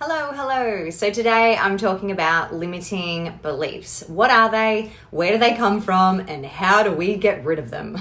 Hello. So today I'm talking about limiting beliefs. What are they? Where do they come from? And how do we get rid of them?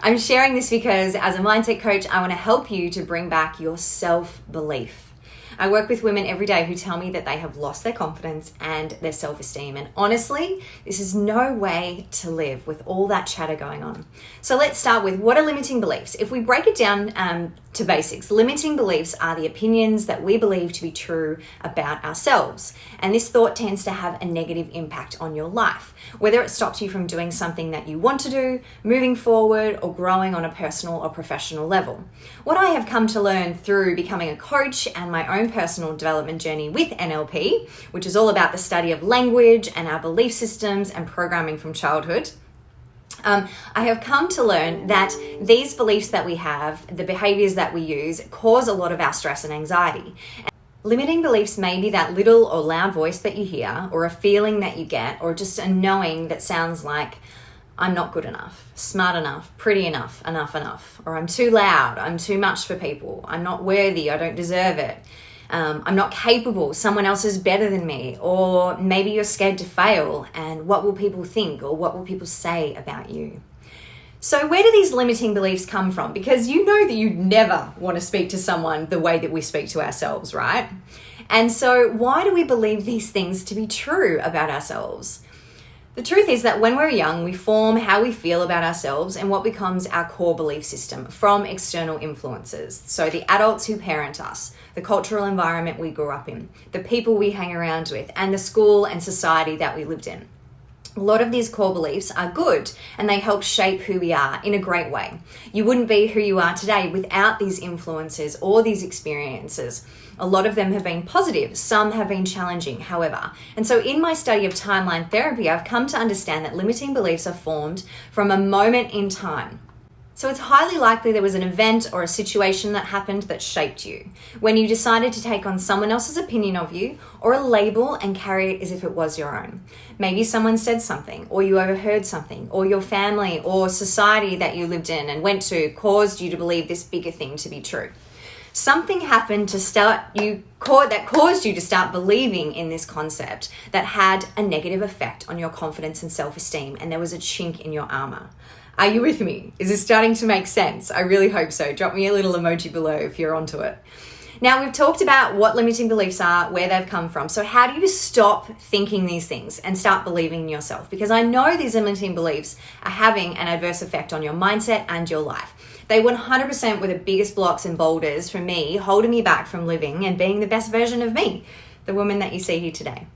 I'm sharing this because as a mindset coach, I want to help you to bring back your self-belief. I work with women every day who tell me that they have lost their confidence and their self-esteem. And honestly, this is no way to live with all that chatter going on. So let's start with, what are limiting beliefs? If we break it down to basics, limiting beliefs are the opinions that we believe to be true about ourselves. And this thought tends to have a negative impact on your life, whether it stops you from doing something that you want to do, moving forward, or growing on a personal or professional level. What I have come to learn through becoming a coach and my own personal development journey with NLP, which is all about the study of language and our belief systems and programming from childhood, I have come to learn that these beliefs that we have, the behaviors that we use, cause a lot of our stress and anxiety. Limiting beliefs may be that little or loud voice that you hear, or a feeling that you get, or just a knowing that sounds like, I'm not good enough, smart enough, pretty enough, enough, or I'm too loud, I'm too much for people, I'm not worthy, I don't deserve it. I'm not capable, someone else is better than me, or maybe you're scared to fail and what will people think or what will people say about you? So where do these limiting beliefs come from? Because you know that you never want to speak to someone the way that we speak to ourselves, right? And so why do we believe these things to be true about ourselves? The truth is that when we're young, we form how we feel about ourselves and what becomes our core belief system from external influences. So the adults who parent us, the cultural environment we grew up in, the people we hang around with, and the school and society that we lived in. A lot of these core beliefs are good and they help shape who we are in a great way. You wouldn't be who you are today without these influences or these experiences. A lot of them have been positive, some have been challenging, however. And so in my study of timeline therapy, I've come to understand that limiting beliefs are formed from a moment in time. So it's highly likely there was an event or a situation that happened that shaped you, when you decided to take on someone else's opinion of you or a label and carry it as if it was your own. Maybe someone said something, or you overheard something, or your family or society that you lived in and went to caused you to believe this bigger thing to be true. Something happened that caused you to start believing in this concept that had a negative effect on your confidence and self-esteem, and there was a chink in your armor. Are you with me? Is this starting to make sense? I really hope so. Drop me a little emoji below if you're onto it. Now, we've talked about what limiting beliefs are, where they've come from. So how do you stop thinking these things and start believing in yourself? Because I know these limiting beliefs are having an adverse effect on your mindset and your life. They 100% were the biggest blocks and boulders for me, holding me back from living and being the best version of me, the woman that you see here today.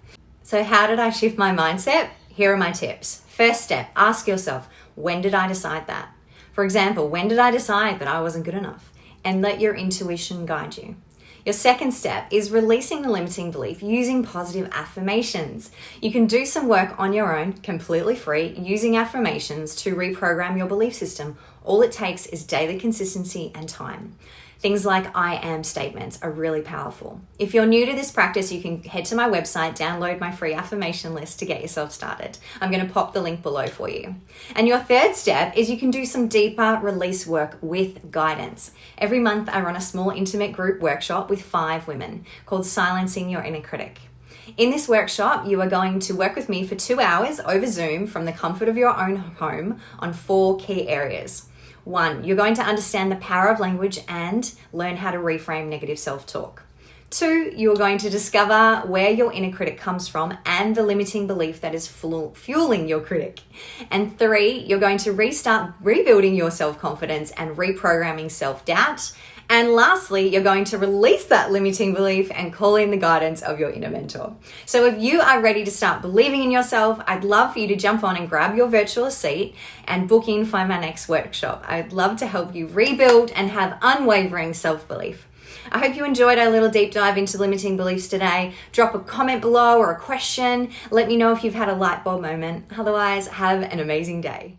So how did I shift my mindset? Here are my tips. First step, ask yourself, when did I decide that? For example, when did I decide that I wasn't good enough? And let your intuition guide you. Your second step is releasing the limiting belief using positive affirmations. You can do some work on your own, completely free, using affirmations to reprogram your belief system. All it takes is daily consistency and time. Things like I am statements are really powerful. If you're new to this practice, you can head to my website, download my free affirmation list to get yourself started. I'm going to pop the link below for you. And your third step is you can do some deeper release work with guidance. Every month, I run a small intimate group workshop with 5 women called Silencing Your Inner Critic. In this workshop, you are going to work with me for 2 hours over Zoom from the comfort of your own home on 4 key areas. 1, you're going to understand the power of language and learn how to reframe negative self-talk. 2, you're going to discover where your inner critic comes from and the limiting belief that is fueling your critic. And 3, you're going to restart rebuilding your self-confidence and reprogramming self-doubt. And lastly, you're going to release that limiting belief and call in the guidance of your inner mentor. So if you are ready to start believing in yourself, I'd love for you to jump on and grab your virtual seat and book in for my next workshop. I'd love to help you rebuild and have unwavering self-belief. I hope you enjoyed our little deep dive into limiting beliefs today. Drop a comment below or a question. Let me know if you've had a light bulb moment. Otherwise, have an amazing day.